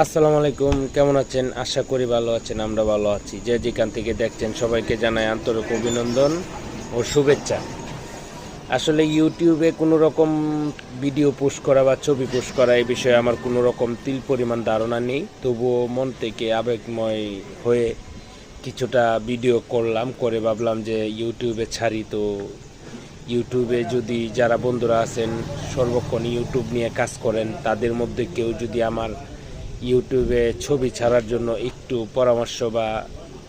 আসসালামু আলাইকুম, কেমন আছেন? আশা করি ভালো আছেন। আমরা ভালো আছি। যে যেখান থেকে দেখছেন সবাইকে জানাই আন্তরিক অভিনন্দন ও শুভেচ্ছা। আসলে ইউটিউবে কোনো রকম ভিডিও পোস্ট করা বা ছবি পোস্ট করা এই বিষয়ে আমার কোনো রকম তিল পরিমাণ ধারণা নেই। তবুও মন থেকে আবেগময় হয়ে কিছুটা ভিডিও করলাম, করে ভাবলাম যে ইউটিউবে ছাড়ি। তো ইউটিউবে যদি যারা বন্ধুরা আছেন সর্বক্ষণ ইউটিউব নিয়ে কাজ করেন, তাদের মধ্যে কেউ যদি আমার ইউটিউবে ছবি ছাড়ার জন্য একটু পরামর্শ বা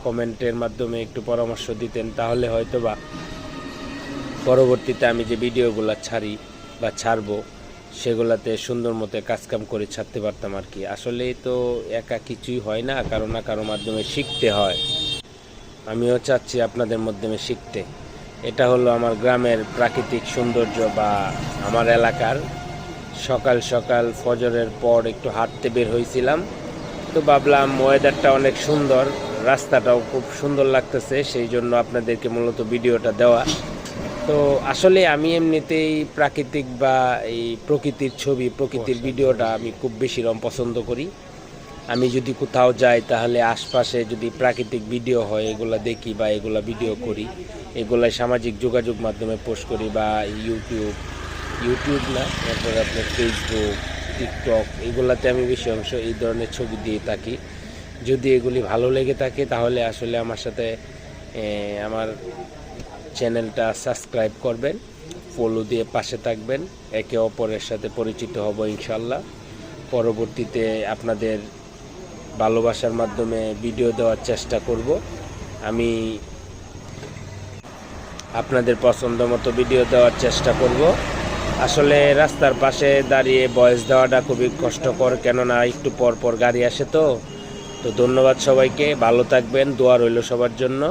কমেন্টের মাধ্যমে একটু পরামর্শ দিতেন, তাহলে হয়তো বা পরবর্তীতে আমি যে ভিডিওগুলো ছাড়ি বা ছাড়বো সেগুলাতে সুন্দর মতো কাজকাম করে ছাড়তে পারতাম আর কি। আসলে তো একা কিছুই হয় না, কারো না কারো মাধ্যমে শিখতে হয়। আমিও চাচ্ছি আপনাদের মাধ্যমে শিখতে। এটা হলো আমার গ্রামের প্রাকৃতিক সৌন্দর্য বা আমার এলাকার। সকাল সকাল ফজরের পর একটু হাঁটতে বের হয়েছিলাম, তো ভাবলাম ওয়েদারটা অনেক সুন্দর, রাস্তাটাও খুব সুন্দর লাগতেছে, সেই জন্য আপনাদেরকে মূলত ভিডিওটা দেওয়া। তো আসলে আমি এমনিতেই প্রাকৃতিক বা এই প্রকৃতির ছবি, প্রকৃতির ভিডিওটা আমি খুব বেশি পছন্দ করি। আমি যদি কোথাও যাই তাহলে আশপাশে যদি প্রাকৃতিক ভিডিও হয় এগুলা দেখি বা এগুলা ভিডিও করি, এগুলাই সামাজিক যোগাযোগ মাধ্যমে পোস্ট করি বা ইউটিউব না, তারপরে আপনার ফেসবুক, টিকটক, এগুলাতে আমি বেশি অংশ এই ধরনের ছবি দিয়ে থাকি। যদি এগুলি ভালো লেগে থাকে তাহলে আসলে আমার সাথে আমার চ্যানেলটা সাবস্ক্রাইব করবেন, ফলো দিয়ে পাশে থাকবেন। একে অপরের সাথে পরিচিত হব ইনশাল্লাহ। পরবর্তীতে আপনাদের ভালোবাসার মাধ্যমে ভিডিও দেওয়ার চেষ্টা করব। আমি আপনাদের পছন্দ মতো ভিডিও দেওয়ার চেষ্টা করব। আসলে রাস্তার পাশে দাঁড়িয়ে ভয়েস দেওয়াটা খুবই কষ্টকর, কেননা একটু পর পর গাড়ি আসে। তো ধন্যবাদ সবাইকে, ভালো থাকবেন, দোয়া রইল সবার জন্য।